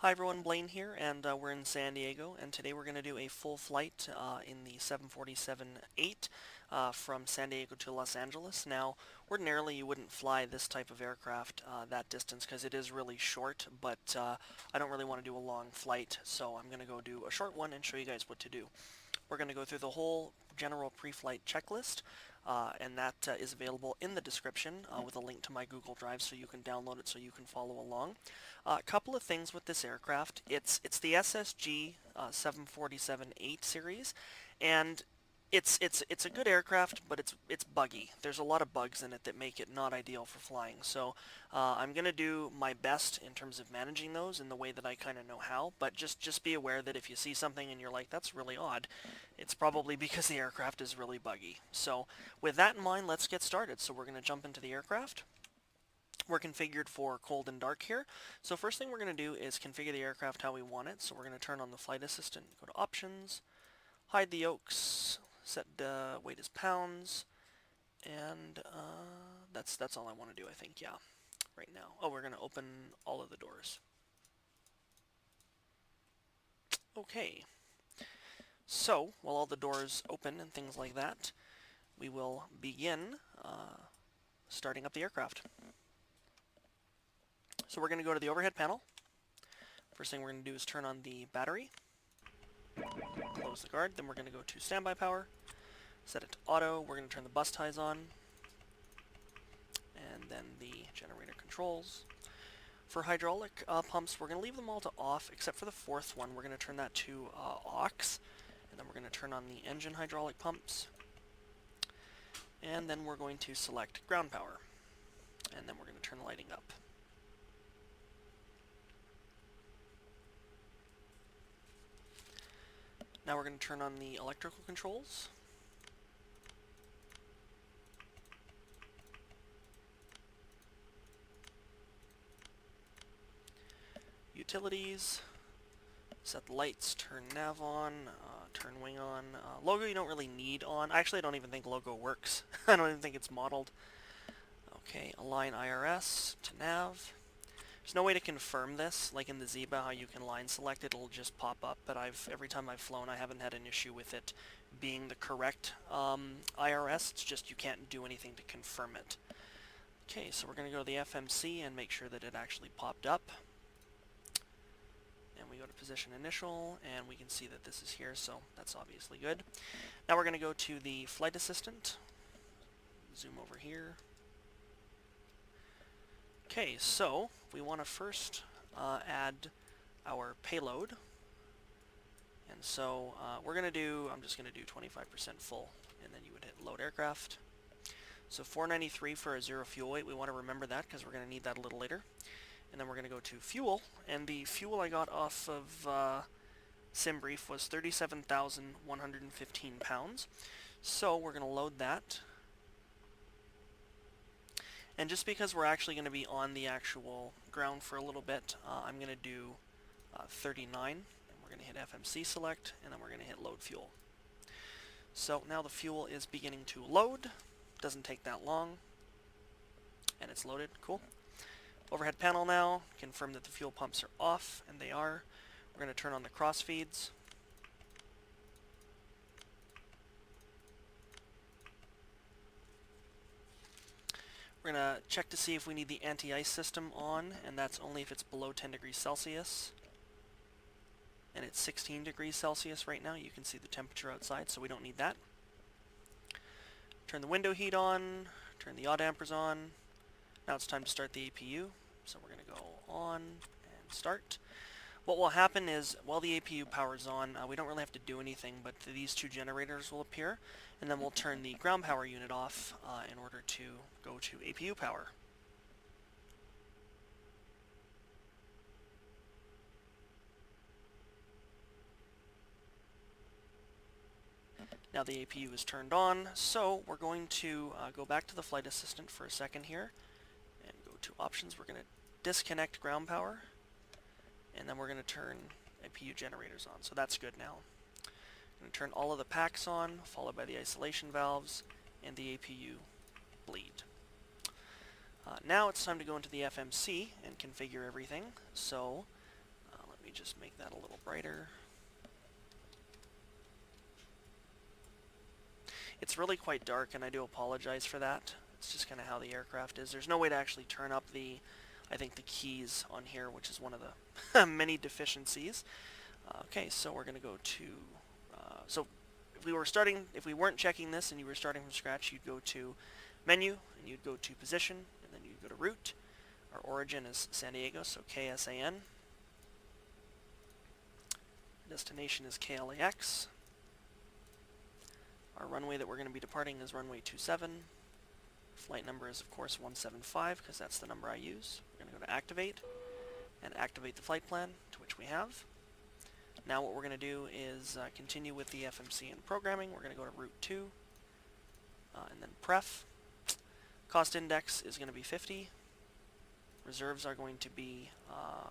Hi everyone, Blaine here, and we're in San Diego, and today we're going to do a full flight in the 747-8 from San Diego to Los Angeles. Now, ordinarily you wouldn't fly this type of aircraft that distance because it is really short, but I don't really want to do a long flight, so I'm going to go do a short one and show you guys what to do. We're going to go through the whole general pre-flight checklist, and that is available in the description with a link to my Google Drive so you can download it so you can follow along. A couple of things with this aircraft. It's the SSG 747-8 series, and it's a good aircraft, but it's buggy. There's a lot of bugs in it that make it not ideal for flying. So I'm going to do my best in terms of managing those in the way that I kind of know how, but just be aware that if you see something and you're like, that's really odd, it's probably because the aircraft is really buggy. So with that in mind, let's get started. So we're going to jump into the aircraft. We're configured for cold and dark here. So first thing we're going to do is configure the aircraft how we want it. So we're going to turn on the flight assistant, go to options, hide the yokes, set weight as pounds, and that's all I want to do, I think, yeah, right now. Oh, we're going to open all of the doors. Okay. So, while all the doors open and things like that, we will begin starting up the aircraft. So we're going to go to the overhead panel. First thing we're going to do is turn on the battery, close the guard, then we're going to go to standby power, set it to auto, we're going to turn the bus ties on, and then the generator controls. For hydraulic pumps, we're going to leave them all to off, except for the fourth one. We're going to turn that to aux, and then we're going to turn on the engine hydraulic pumps, and then we're going to select ground power, and then we're going to turn the lighting up. Now we're going to turn on the electrical controls. Utilities, set the lights, turn nav on, turn wing on. Logo you don't really need on. Actually, I don't even think logo works. I don't even think it's modeled. Okay, align IRS to nav. There's no way to confirm this, like in the Zeba, how you can line select it, it'll just pop up, but every time I've flown, I haven't had an issue with it being the correct IRS, it's just you can't do anything to confirm it. Okay, so we're going to go to the FMC and make sure that it actually popped up. And we go to position initial, and we can see that this is here, so that's obviously good. Now we're going to go to the flight assistant, zoom over here. Okay, so we want to first add our payload, and so we're going to do, I'm just going to do 25% full, and then you would hit load aircraft. So 493 for a zero fuel weight, we want to remember that because we're going to need that a little later. And then we're going to go to fuel, and the fuel I got off of SimBrief was 37,115 pounds. So we're going to load that. And just because we're actually going to be on the actual ground for a little bit, I'm going to do 39, and we're going to hit FMC select, and then we're going to hit load fuel. So now the fuel is beginning to load. Doesn't take that long, and it's loaded. Cool. Overhead panel now, confirm that the fuel pumps are off, and they are. We're going to turn on the cross feeds. We're going to check to see if we need the anti-ice system on, and that's only if it's below 10 degrees Celsius. And it's 16 degrees Celsius right now. You can see the temperature outside, so we don't need that. Turn the window heat on, turn the yaw dampers on. Now it's time to start the APU, so we're going to go on and start. What will happen is, while the APU powers on, we don't really have to do anything, but these two generators will appear, and then we'll turn the ground power unit off in order to go to APU power. Now the APU is turned on, so we're going to go back to the flight assistant for a second here, and go to options. We're going to disconnect ground power, and then we're going to turn APU generators on. So that's good now. I'm going to turn all of the packs on, followed by the isolation valves and the APU bleed. Now it's time to go into the FMC and configure everything. So let Let me just make that a little brighter. It's really quite dark, and I do apologize for that. It's just kind of how the aircraft is. There's no way to actually turn up the, I think, the keys on here, which is one of the many deficiencies. Okay, so we're going to go to, so if we weren't checking this and you were starting from scratch, you'd go to Menu, and you'd go to Position, and then you'd go to Route. Our origin is San Diego, so KSAN. Destination is KLAX. Our runway that we're going to be departing is runway 27. Flight number is, of course, 175, because that's the number I use. We're going to go to Activate, and activate the flight plan, to which we have. Now what we're going to do is continue with the FMC and programming. We're going to go to Route 2, and then Pref. Cost Index is going to be 50. Reserves are going to be,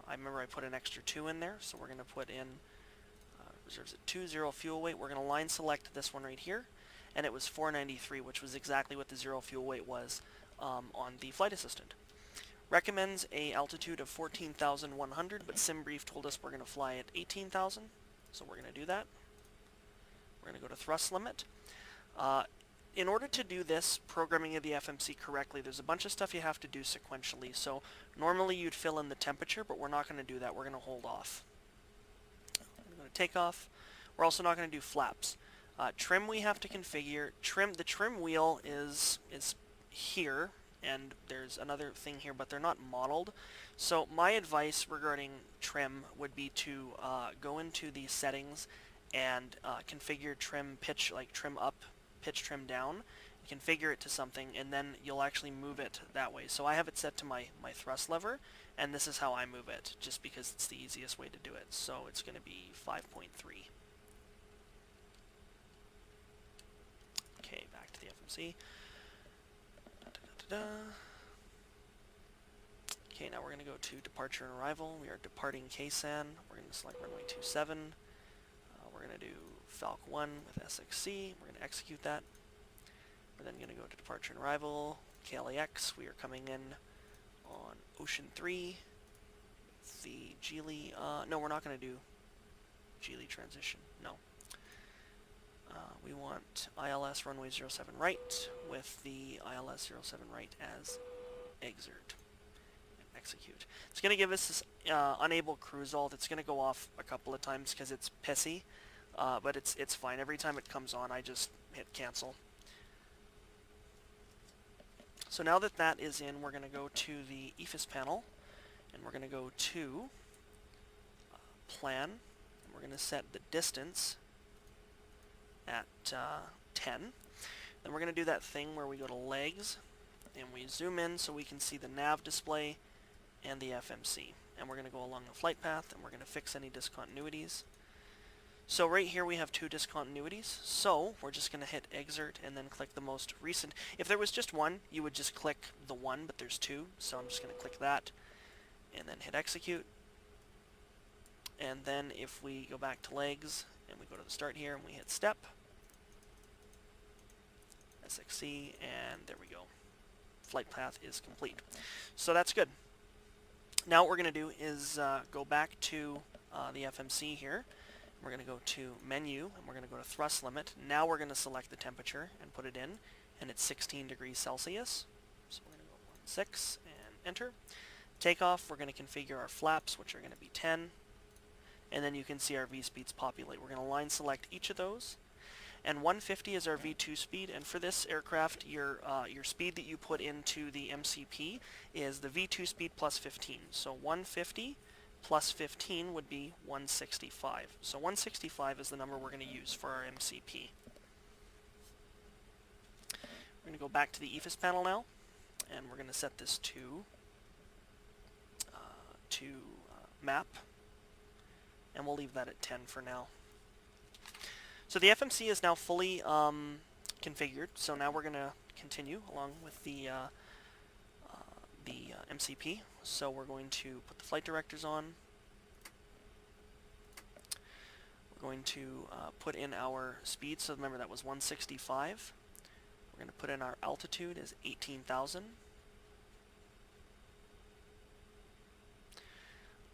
I remember I put an extra 2 in there, so we're going to put in reserves at 2, 0 fuel weight. We're going to line select this one right here, and it was 493, which was exactly what the 0 fuel weight was on the flight assistant. Recommends a altitude of 14,100, but SimBrief told us we're going to fly at 18,000, so we're going to do that. We're going to go to thrust limit. In order to do this programming of the FMC correctly, there's a bunch of stuff you have to do sequentially. So normally you'd fill in the temperature, but we're not going to do that. We're going to hold off. We're going to take off. We're also not going to do flaps. Trim we have to configure. The trim wheel is here, and there's another thing here, but they're not modeled. So my advice regarding trim would be to go into the settings and configure trim pitch, like trim up, pitch trim down, configure it to something, and then you'll actually move it that way. So I have it set to my thrust lever, and this is how I move it, just because it's the easiest way to do it. So it's going to be 5.3. Okay, back to the FMC. Okay, now we're going to go to departure and arrival. We are departing KSAN. We're going to select runway 27. We're going to do Falc 1 with SXC. We're going to execute that. We're then going to go to departure and arrival. KLAX, we are coming in on Ocean 3. The Geely, no, we're not going to do Geely transition, no. We want ILS runway 07 right with the ILS 07 right as exert. And execute. It's going to give us this unable cruise alt. It's going to go off a couple of times because it's pissy, but it's fine. Every time it comes on, I just hit cancel. So now that that is in, we're going to go to the EFIS panel, and we're going to go to plan, and we're going to set the distance at 10. Then we're going to do that thing where we go to legs, and we zoom in so we can see the nav display and the FMC. And we're going to go along the flight path, and we're going to fix any discontinuities. So right here we have 2 discontinuities, so we're just going to hit exert and then click the most recent. If there was just one, you would just click the one, but there's 2, so I'm just going to click that and then hit execute. And then if we go back to legs and we go to the start here and we hit step, SXC, and there we go. Flight path is complete. So that's good. Now what we're going to do is go back to the FMC here. We're going to go to menu, and we're going to go to thrust limit. Now we're going to select the temperature and put it in, and it's 16 degrees Celsius. So we're going to go 16 and enter. Takeoff, we're going to configure our flaps, which are going to be 10. And then you can see our V-speeds populate. We're going to line select each of those. And 150 is our V2 speed, and for this aircraft, your speed that you put into the MCP is the V2 speed plus 15. So 150 plus 15 would be 165. So 165 is the number we're going to use for our MCP. We're going to go back to the EFIS panel now, and we're going to set this to map, and we'll leave that at 10 for now. So the FMC is now fully configured, so now we're going to continue along with the MCP. So we're going to put the flight directors on. We're going to put in our speed, so remember that was 165. We're going to put in our altitude as 18,000.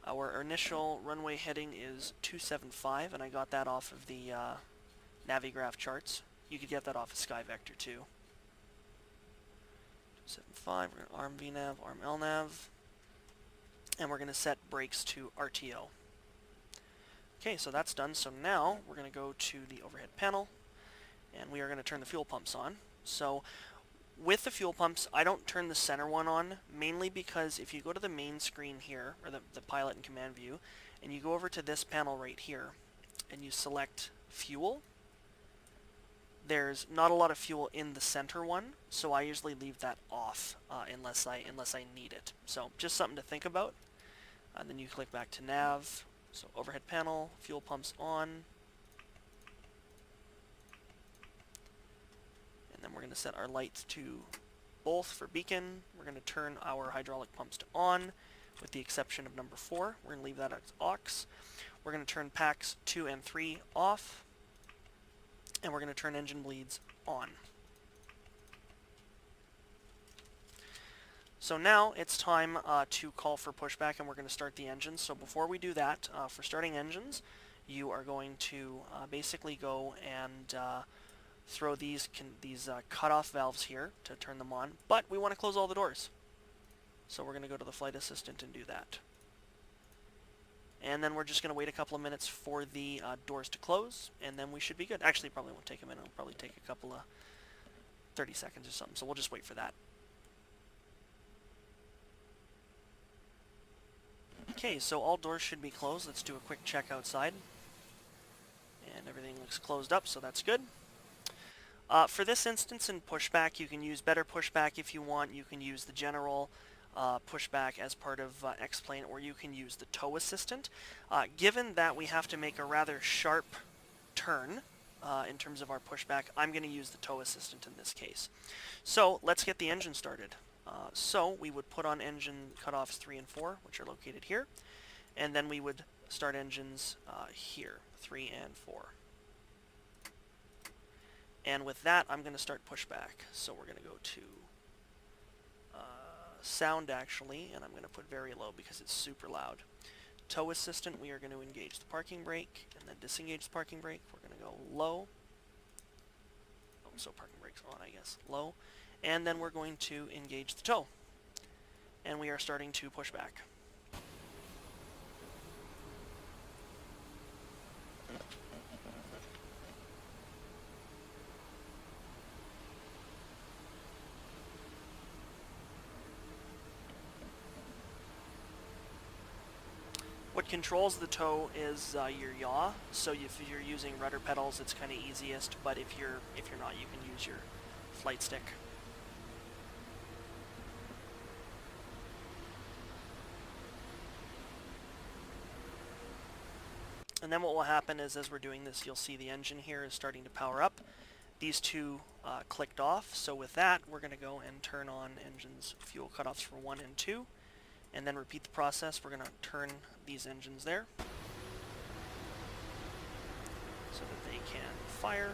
Our initial runway heading is 275, and I got that off of the Navigraph charts. You could get that off of SkyVector too. 275, we're going to arm VNav, arm LNav, and we're going to set brakes to RTO. Okay, so that's done. So now we're going to go to the overhead panel, and we are going to turn the fuel pumps on. So with the fuel pumps, I don't turn the center one on, mainly because if you go to the main screen here, or the pilot and command view, and you go over to this panel right here, and you select fuel, there's not a lot of fuel in the center one, so I usually leave that off unless I need it. So just something to think about. And then you click back to nav, so overhead panel, fuel pumps on. And then we're going to set our lights to both for beacon. We're going to turn our hydraulic pumps to on, with the exception of number 4. We're going to leave that as aux. We're going to turn packs 2 and 3 off, and we're going to turn engine bleeds on. So now it's time to call for pushback, and we're going to start the engines. So before we do that, for starting engines, you are going to basically go and throw these cutoff valves here to turn them on, but we want to close all the doors. So we're going to go to the flight assistant and do that. And then we're just going to wait a couple of minutes for the doors to close, and then we should be good. Actually, it probably won't take a minute. It'll probably take a couple of 30 seconds or something, so we'll just wait for that. Okay, so all doors should be closed. Let's do a quick check outside. And everything looks closed up, so that's good. For this instance in pushback, you can use better pushback if you want. You can use the general pushback as part of X-Plane, or you can use the tow assistant. Given that we have to make a rather sharp turn in terms of our pushback, I'm going to use the tow assistant in this case. So let's get the engine started. So we would put on engine cutoffs 3 and 4, which are located here, and then we would start engines here, 3 and 4. And with that, I'm going to start pushback. So we're going to go to sound, actually, and I'm going to put very low because it's super loud. Tow assistant, we are going to engage the parking brake, and then disengage the parking brake. We're going to go low. Oh, so parking brake's on, I guess. Low. And then we're going to engage the tow. And we are starting to push back. What controls the tow is your yaw. So if you're using rudder pedals, it's kind of easiest. But if you're not, you can use your flight stick. And then what will happen is, as we're doing this, you'll see the engine here is starting to power up. These two clicked off, so with that, we're going to go and turn on engines fuel cutoffs for 1 and 2, and then repeat the process. We're going to turn these engines there so that they can fire.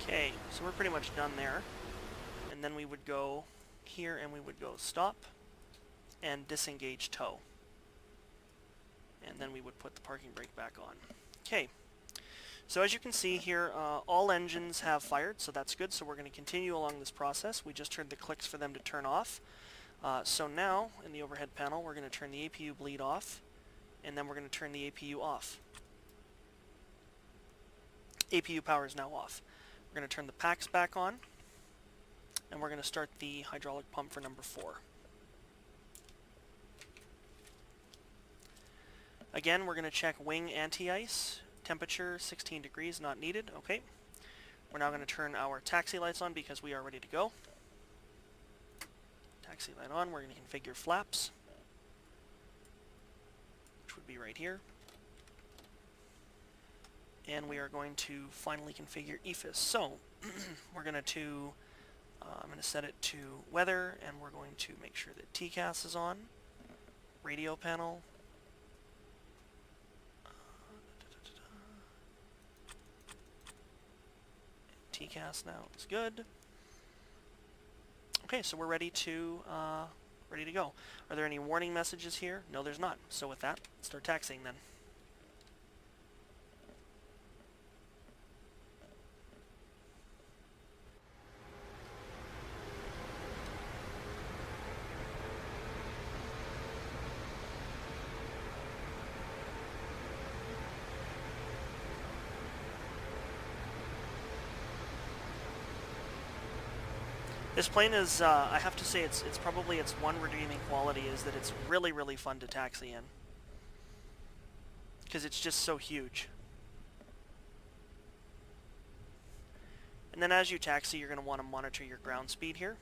Okay, so we're pretty much done there. And then we would go here and we would go stop and disengage tow. And then we would put the parking brake back on. Okay, so as you can see here, all engines have fired, so that's good. So we're going to continue along this process. We just heard the clicks for them to turn off. So now, in the overhead panel, we're going to turn the APU bleed off, and then we're going to turn the APU off. APU power is now off. We're going to turn the packs back on, and we're going to start the hydraulic pump for number 4. Again, we're going to check wing anti-ice, temperature 16 degrees, not needed. Okay. We're now going to turn our taxi lights on because we are ready to go. taxi light on. We're going to configure flaps, which would be right here. And we are going to finally configure EFIS. So we're going to I'm going to set it to weather, and we're going to make sure that TCAS is on. Radio panel. TCAS now is good. Okay, so we're ready to go. Are there any warning messages here? No, there's not. So with that, let's start taxiing then. This plane is, I have to say, it's probably its one redeeming quality is that it's really, really fun to taxi in. Because it's just so huge. And then as you taxi, you're going to want to monitor your ground speed here.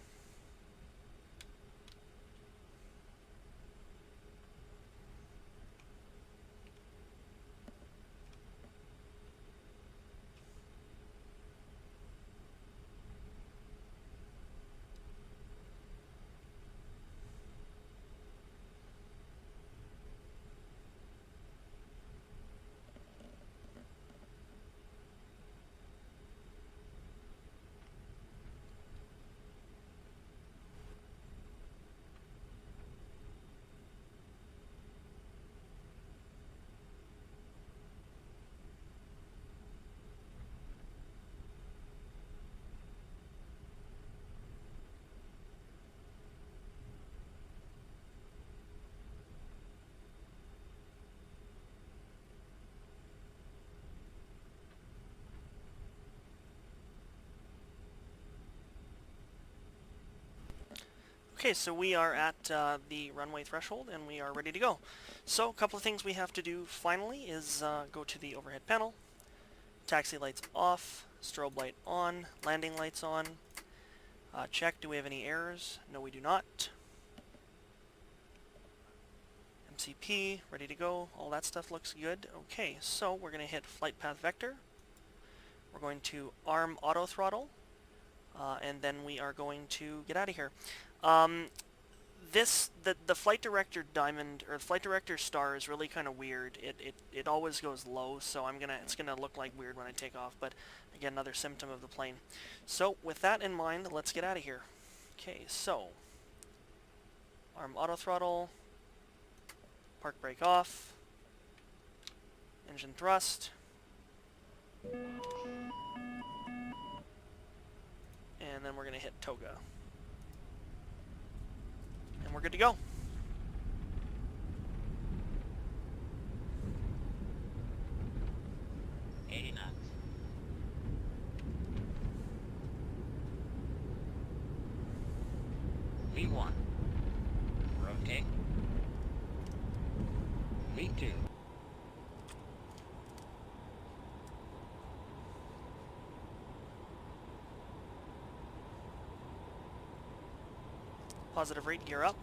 Okay, so we are at the runway threshold and we are ready to go. So a couple of things we have to do finally is go to the overhead panel, taxi lights off, strobe light on, landing lights on, check do we have any errors, no we do not, MCP, ready to go, all that stuff looks good. Okay, so we're going to hit flight path vector, we're going to arm auto throttle, and then we are going to get out of here. The flight director diamond or flight director star is really kind of weird. It always goes low, so it's gonna look like weird when I take off. But again, another symptom of the plane. So with that in mind, let's get out of here. Okay, so arm auto throttle, park brake off, engine thrust, and then we're gonna hit toga. And we're good to go. V1. Rotate. V2. Positive rate, gear up.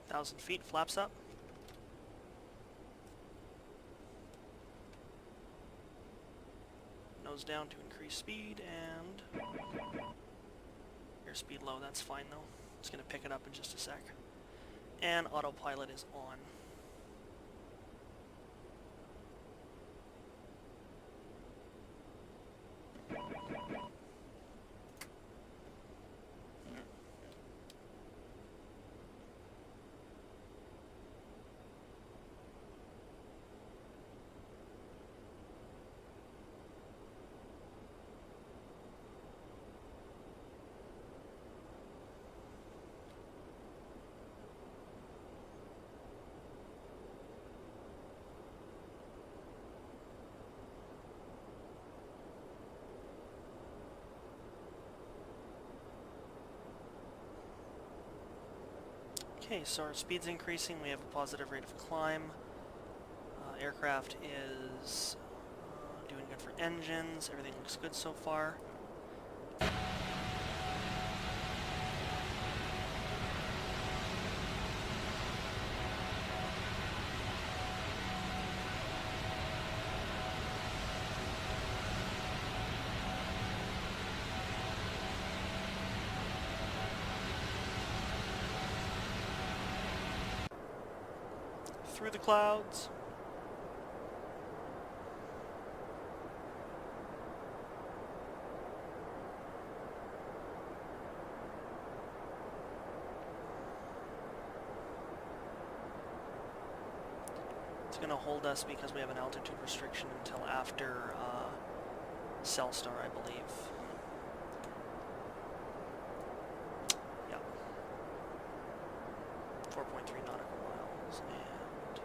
Thousand feet, flaps up. Nose down to increase speed, and airspeed low, that's fine though. It's going to pick it up in just a sec. And autopilot is on. Okay, so our speed's increasing, we have a positive rate of climb. Aircraft is doing good for engines. Everything looks good so far. Through the clouds. It's going to hold us because we have an altitude restriction until after Cellstar, I believe. Yeah. 4.3 nautical miles and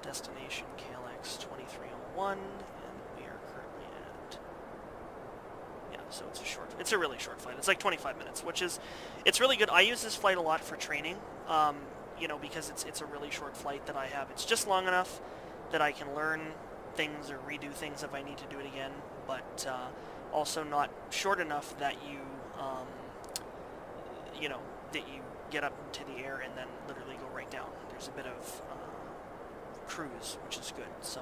destination KLX 2301, and we are currently at, yeah, so it's a really short flight. It's like 25 minutes, which is, it's really good. I use this flight a lot for training. You know, because it's a really short flight that I have. It's just long enough that I can learn things or redo things if I need to do it again, but also not short enough that you know, that you get up into the air and then literally go right down. There's a bit of cruise, which is good. So.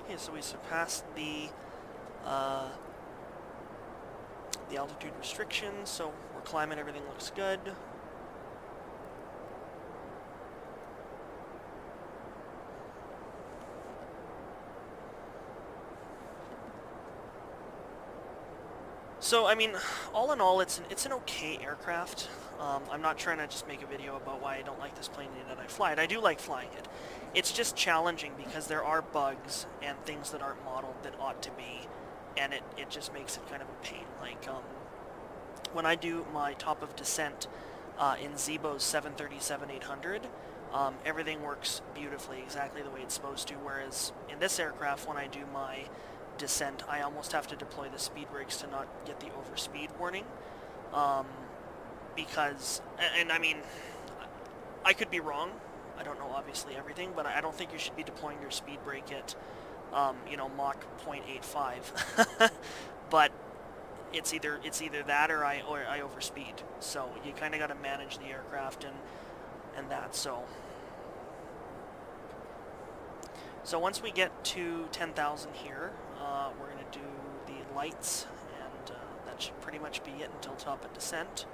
Okay, so we surpassed the altitude restriction, so we're climbing, everything looks good. So, I mean, all in all, it's an okay aircraft. I'm not trying to just make a video about why I don't like this plane that I fly it. I do like flying it. It's just challenging because there are bugs and things that aren't modeled that ought to be, and it just makes it kind of a pain. Like, when I do my top of descent in Zibo's 737-800, everything works beautifully, exactly the way it's supposed to, whereas in this aircraft, when I do my descent, I almost have to deploy the speed brakes to not get the overspeed warning, because, and I mean, I could be wrong, I don't know obviously everything, but I don't think you should be deploying your speed brake at, you know, Mach 0.85, but it's either that or I overspeed, so you kind of got to manage the aircraft and that, so once we get to 10,000 here, we're going to do the lights, and that should pretty much be it until top of descent.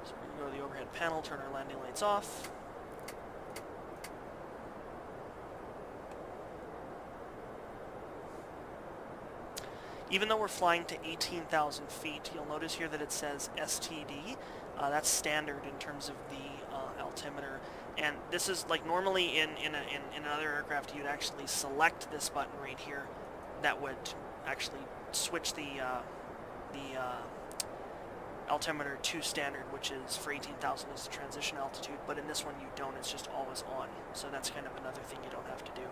So we're going to go to the overhead panel, turn our landing lights off. Even though we're flying to 18,000 feet, you'll notice here that it says STD. That's standard in terms of the altimeter. And this is, like, normally in another aircraft, you'd actually select this button right here that would actually switch the altimeter to standard, which is for 18,000 is the transition altitude, but in this one you don't, it's just always on. So that's kind of another thing you don't have to do.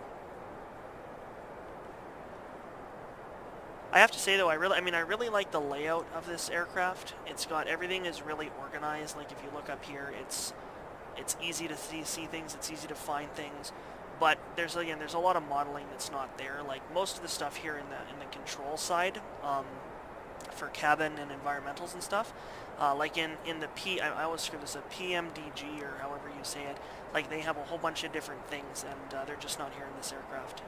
I have to say though, I really like the layout of this aircraft. It's got, everything is really organized. Like if you look up here, it's easy to see things, it's easy to find things, but there's a lot of modeling that's not there. Like most of the stuff here in the control side, for cabin and environmentals and stuff, like in the I always screw this up, PMDG or however you say it, like they have a whole bunch of different things, and they're just not here in this aircraft.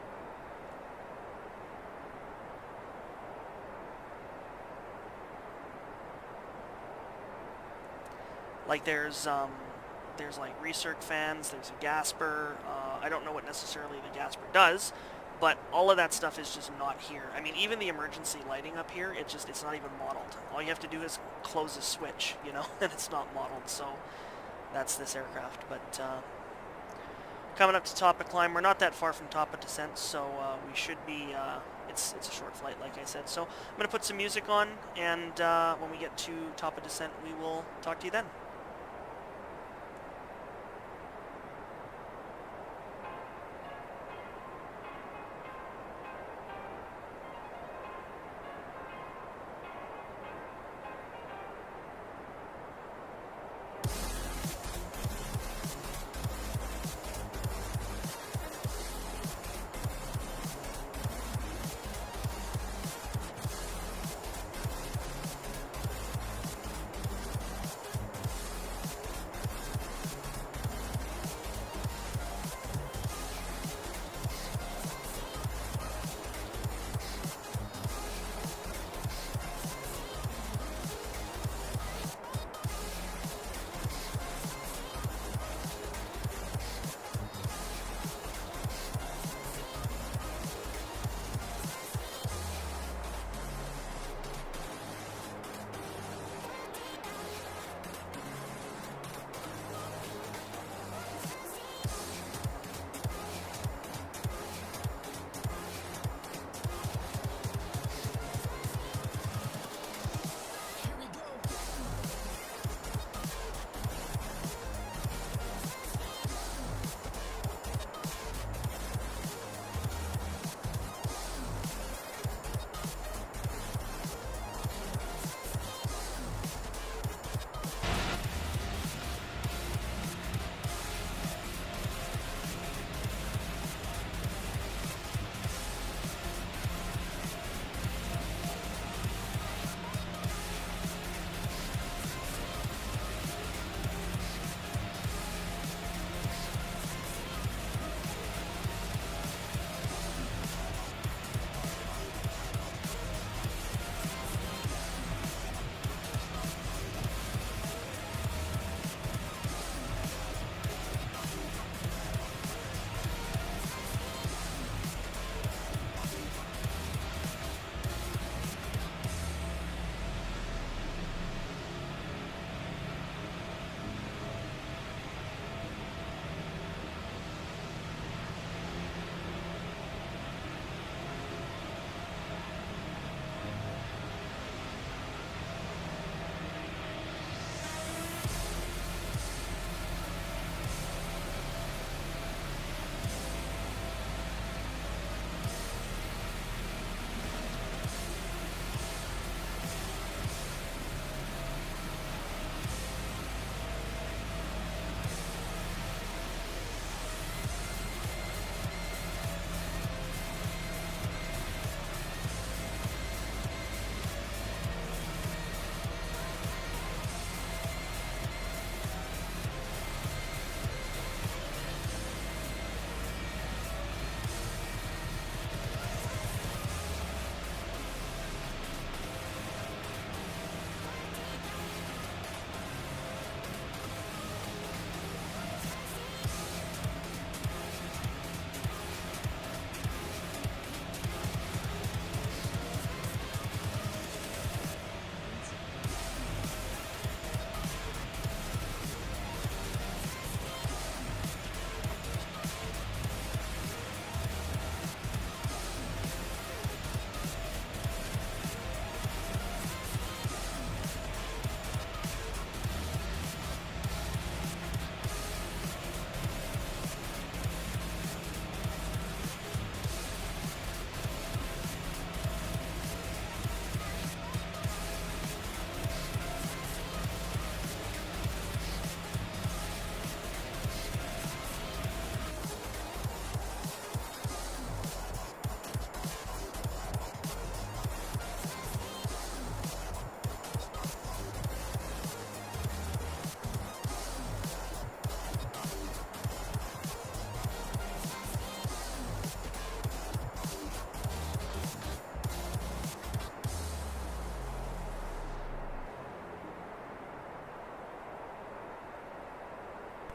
Like there's like recirc fans, there's a gasper, I don't know what necessarily the gasper does, but all of that stuff is just not here. I mean, even the emergency lighting up here, it's not even modeled. All you have to do is close a switch, you know, and it's not modeled, so that's this aircraft. But coming up to top of climb, we're not that far from top of descent, so we should be it's a short flight, like I said. So I'm going to put some music on, and when we get to top of descent, we will talk to you then.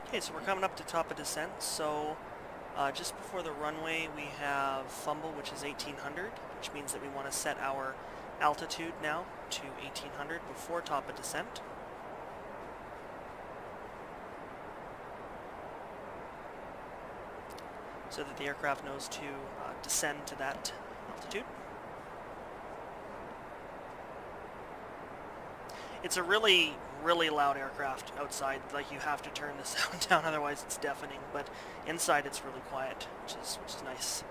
Okay, so we're coming up to top of descent, so just before the runway we have fumble, which is 1800, which means that we want to set our altitude now to 1800 before top of descent. So that the aircraft knows to descend to that altitude. It's a really, really loud aircraft outside. Like, you have to turn the sound down, otherwise it's deafening. But inside it's really quiet, which is nice.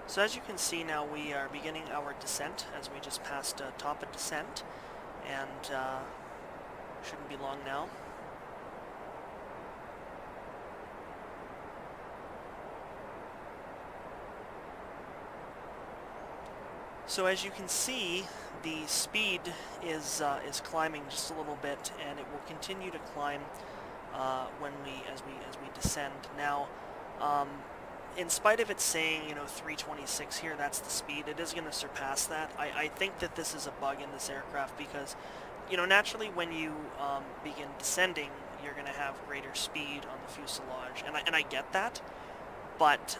So as you can see now, we are beginning our descent as we just passed top of descent, and shouldn't be long now. So as you can see, the speed is climbing just a little bit, and it will continue to climb as we descend. Now, in spite of it saying, 326 here, that's the speed, it is going to surpass that. I think that this is a bug in this aircraft because, naturally when you begin descending, you're going to have greater speed on the fuselage, and I get that, but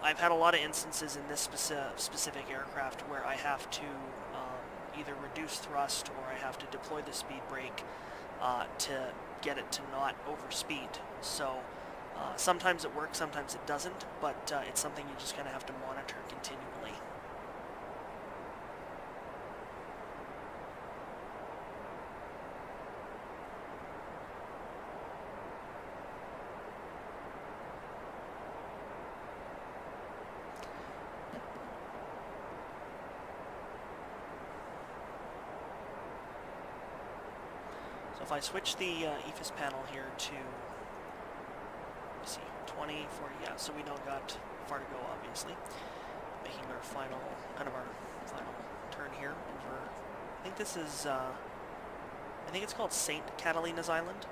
I've had a lot of instances in this specific aircraft where I have to either reduce thrust or I have to deploy the speed brake to get it to not overspeed. So sometimes it works, sometimes it doesn't, but it's something you just kind of have to monitor continually. So if I switch the EFIS panel here to, let's see, 20, 40, yeah, so we don't got far to go, obviously. Making our final turn here over, I think this is, I think it's called St. Catalina's Island.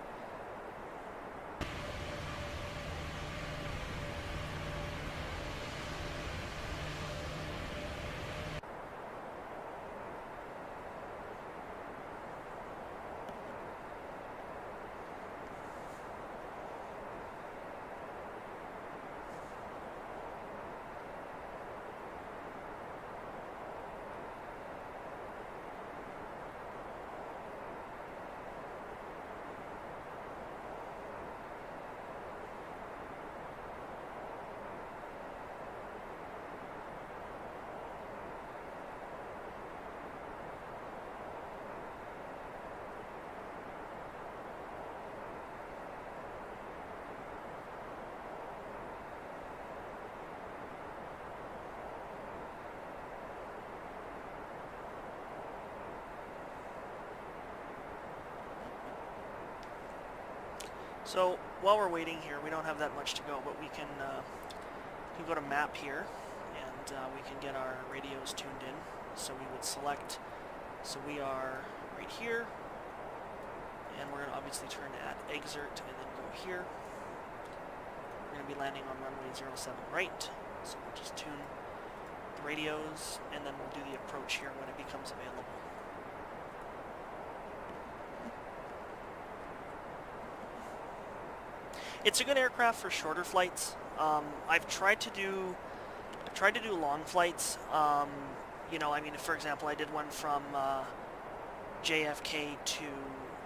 So while we're waiting here, we don't have that much to go, but we can go to map here, and we can get our radios tuned in. So we would select, so we are right here, and we're going to obviously turn at exert and then go here. We're going to be landing on runway 07 right, so we'll just tune the radios, and then we'll do the approach here when it becomes available. It's a good aircraft for shorter flights. I've tried to do long flights. You know, I mean, for example, I did one from JFK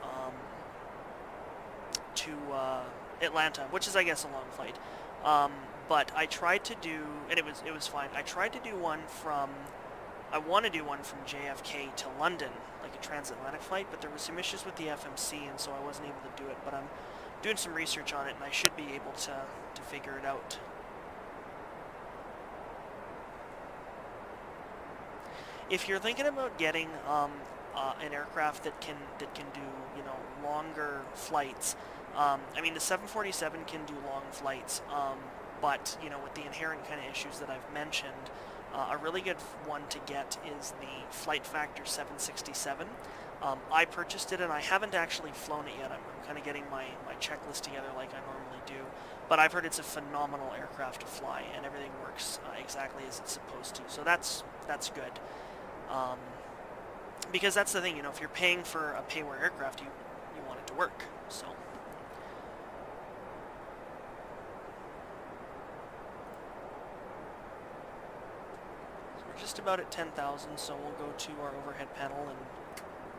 um, to Atlanta, which is, I guess, a long flight. But I tried to do, and it was fine. I tried to do one from, I want to do one from JFK to London, like a transatlantic flight, but there was some issues with the FMC, and so I wasn't able to do it. But I'm doing some research on it, and I should be able to figure it out. If you're thinking about getting an aircraft that can do, you know, longer flights, I mean, the 747 can do long flights, but you know, with the inherent kind of issues that I've mentioned, a really good one to get is the Flight Factor 767. I purchased it, and I haven't actually flown it yet. I'm kind of getting my checklist together like I normally do. But I've heard it's a phenomenal aircraft to fly, and everything works exactly as it's supposed to. So that's good. Because that's the thing, you know, if you're paying for a pay-where aircraft, you want it to work. So we're just about at 10,000, so we'll go to our overhead panel and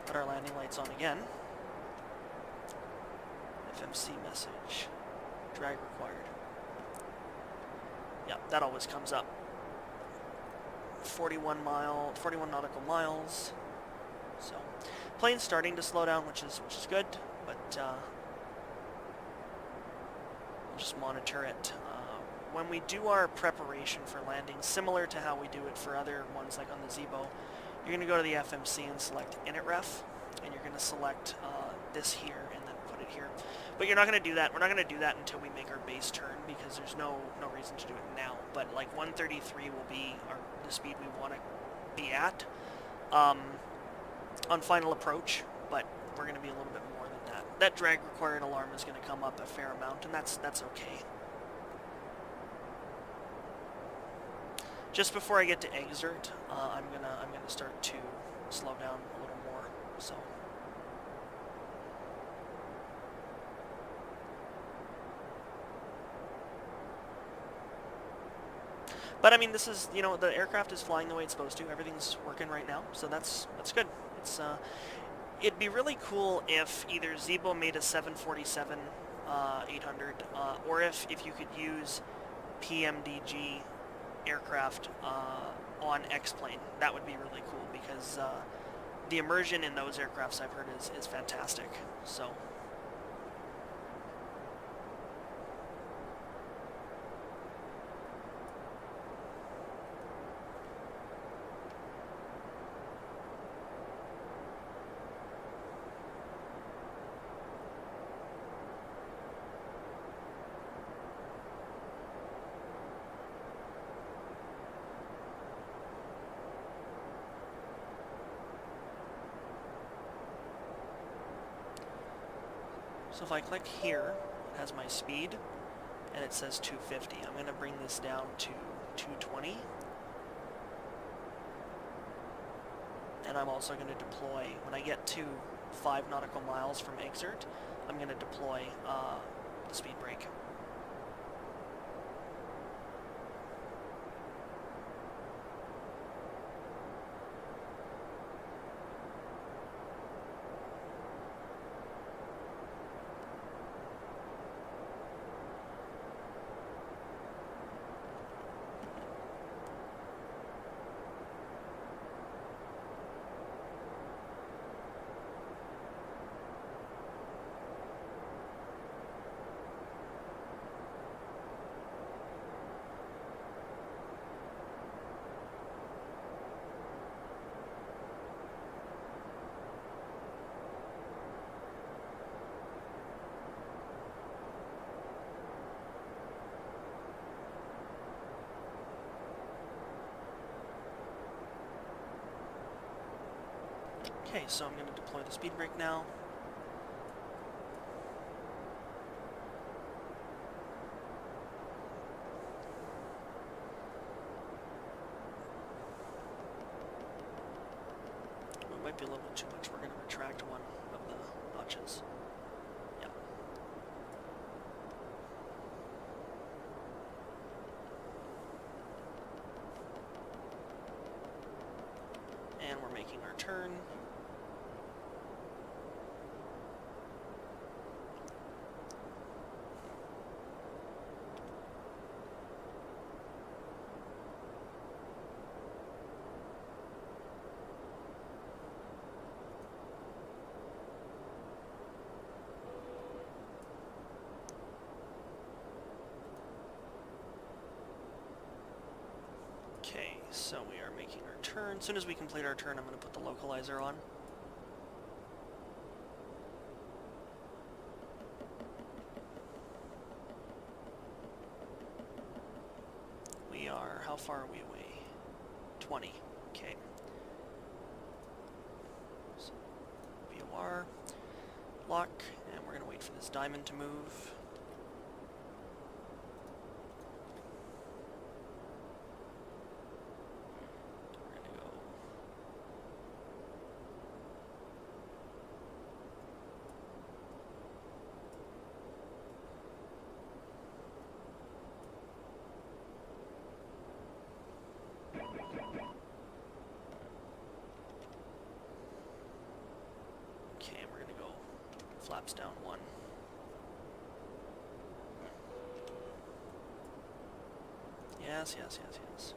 put our landing lights on again. FMC message. Drag required. Yeah, that always comes up. 41 nautical miles. So, plane's starting to slow down, which is good, but we'll just monitor it. When we do our preparation for landing, similar to how we do it for other ones like on the Zibo, you're going to go to the FMC and select Init Ref, and you're going to select this here and then put it here. But you're not going to do that. We're not going to do that until we make our base turn, because there's no reason to do it now. But like 133 will be the speed we want to be at on final approach, but we're going to be a little bit more than that. That drag required alarm is going to come up a fair amount, and that's okay. Just before I get to exert, I'm gonna start to slow down a little more. So. But I mean, this is, you know, the aircraft is flying the way it's supposed to. Everything's working right now, so that's good. It's it'd be really cool if either Zibo made a 747 800, or if you could use PMDG aircraft on X-Plane. That would be really cool, because the immersion in those aircrafts, I've heard, is fantastic. So. So if I click here, it has my speed, and it says 250. I'm going to bring this down to 220. And I'm also going to deploy, when I get to 5 nautical miles from exert, I'm going to deploy the speed brake. Okay, so I'm going to deploy the speed brake now. It might be a little bit too much. We're going to retract one of the notches. Yep. making our turn. Okay, so we are making our turn. As soon as we complete our turn, I'm going to put the localizer on. We are, how far are we away? 20. Okay. So, VOR, lock, and we're going to wait for this diamond to move. Okay, we're going to go flaps down 1. Yes, yes, yes, yes.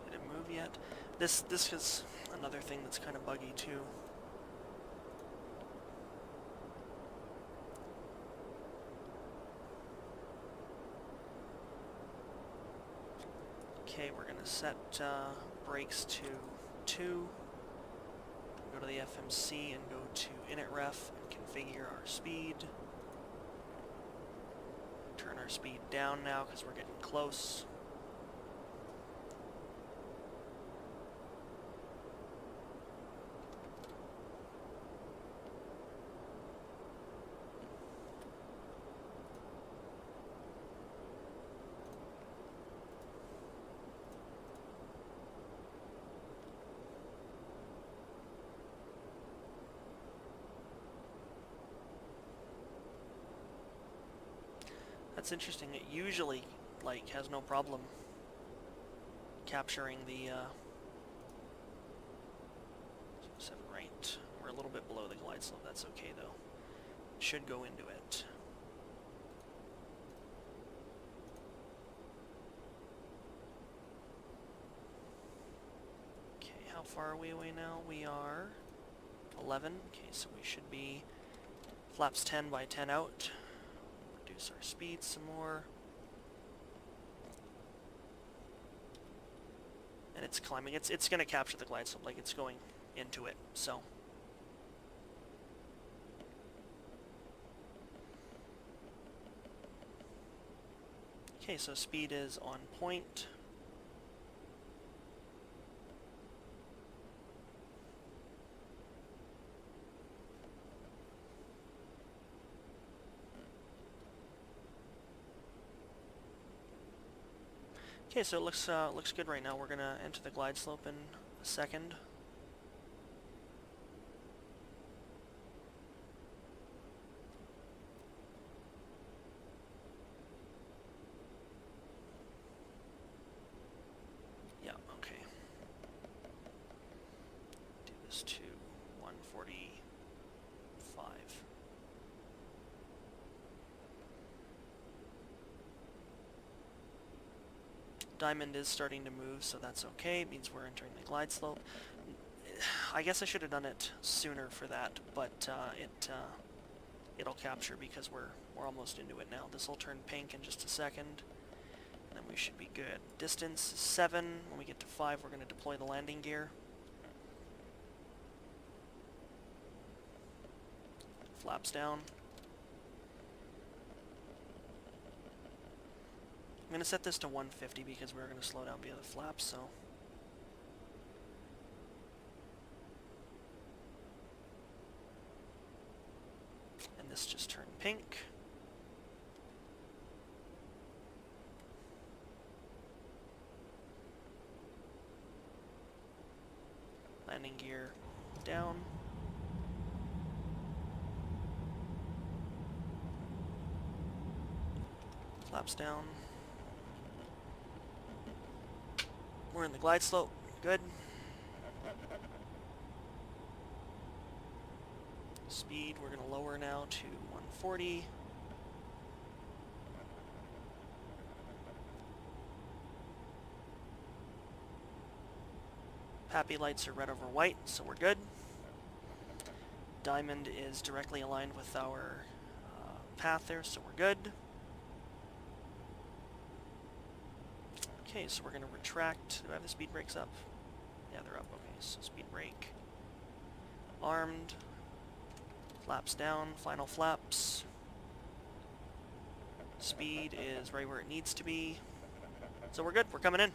Did it move yet? This is another thing that's kind of buggy too. Okay, we're going to set brakes to 2. Go to the FMC and go to init-ref and configure our speed. Turn our speed down now because we're getting close. That's interesting. It usually, like, has no problem capturing the 7 right. We're a little bit below the glide slope. That's okay though. Should go into it. Okay, how far are we away now? We are 11. Okay, so we should be flaps 10 by 10 out. Reduce our speed some more. And it's climbing. It's going to capture the glide slope, like it's going into it, so. Okay, so speed is on point. Okay, so it looks good right now. We're gonna enter the glide slope in a second. Yeah, okay. Do this to 145. Diamond is starting to move, so that's okay. It means we're entering the glide slope. I guess I should have done it sooner for that, but it'll capture because we're almost into it now. This will turn pink in just a second, and then we should be good. Distance is 7. When we get to 5, we're going to deploy the landing gear. Flaps down. I'm going to set this to 150 because we're going to slow down via the flaps, so. And this just turned pink. landing gear down. Flaps down. We're in the glide slope. Good. Speed, we're going to lower now to 140. Pappy lights are red over white, so we're good. Diamond is directly aligned with our path there, so we're good. Okay, so we're going to retract. Do I have the speed brakes up? Yeah, they're up. Okay, so speed brake. Armed. Flaps down. Final flaps. Speed is right where it needs to be. So we're good. We're coming in.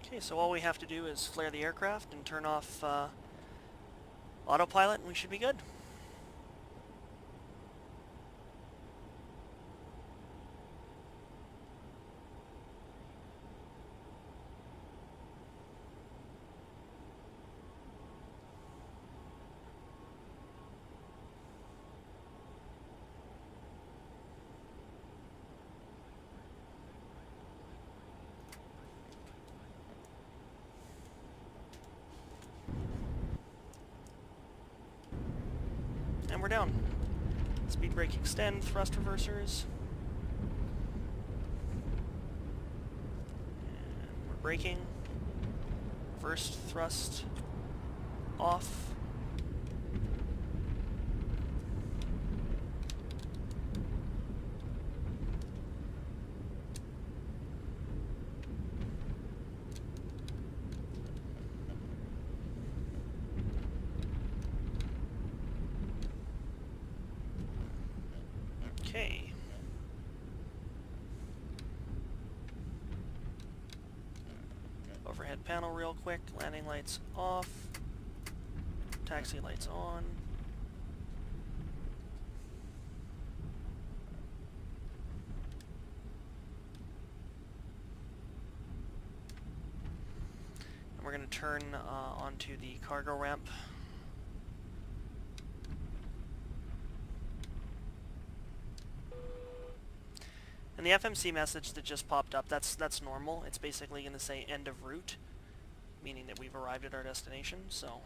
Okay, so all we have to do is flare the aircraft and turn off autopilot and we should be good. And we're down. Speed brake extend, thrust reversers. And we're braking. Reverse thrust off. Okay. Overhead panel real quick. Landing lights off. Taxi lights on. And we're going to turn onto the cargo ramp. And the FMC message that just popped up, that's normal. It's basically going to say end of route, meaning that we've arrived at our destination, so.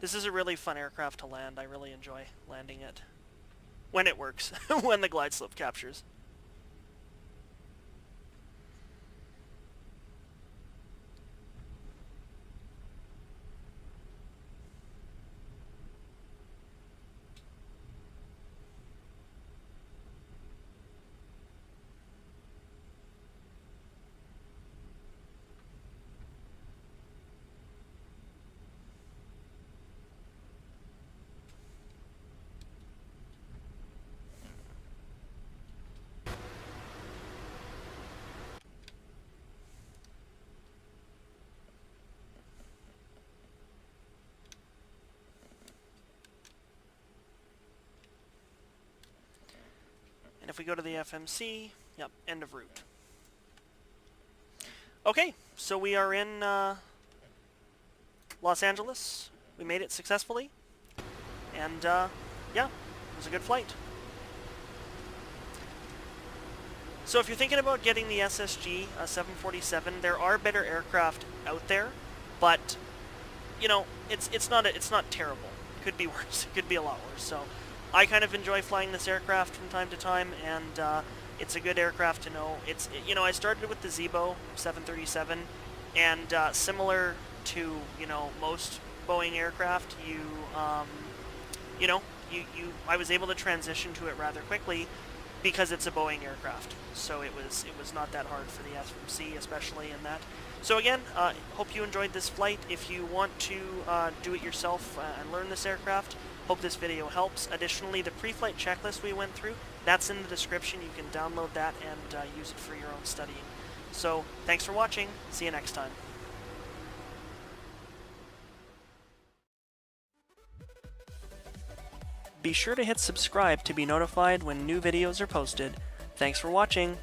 This is a really fun aircraft to land. I really enjoy landing it. When it works, when the glide slope captures. And if we go to the FMC, yep, end of route. Okay, so we are in Los Angeles. We made it successfully. And yeah, it was a good flight. So if you're thinking about getting the SSG 747, there are better aircraft out there, but you know, it's not terrible. It could be worse. It could be a lot worse. So I kind of enjoy flying this aircraft from time to time, and it's a good aircraft to know. You know, I started with the Zibo 737, and similar to, you know, most Boeing aircraft, you know, I was able to transition to it rather quickly because it's a Boeing aircraft. So it was not that hard for the FMC, especially in that. So again, hope you enjoyed this flight. If you want to do it yourself and learn this aircraft, hope this video helps. Additionally, the pre-flight checklist we went through, that's in the description. You can download that and use it for your own studying. So thanks for watching. See you next time. Be sure to hit subscribe to be notified when new videos are posted. Thanks for watching.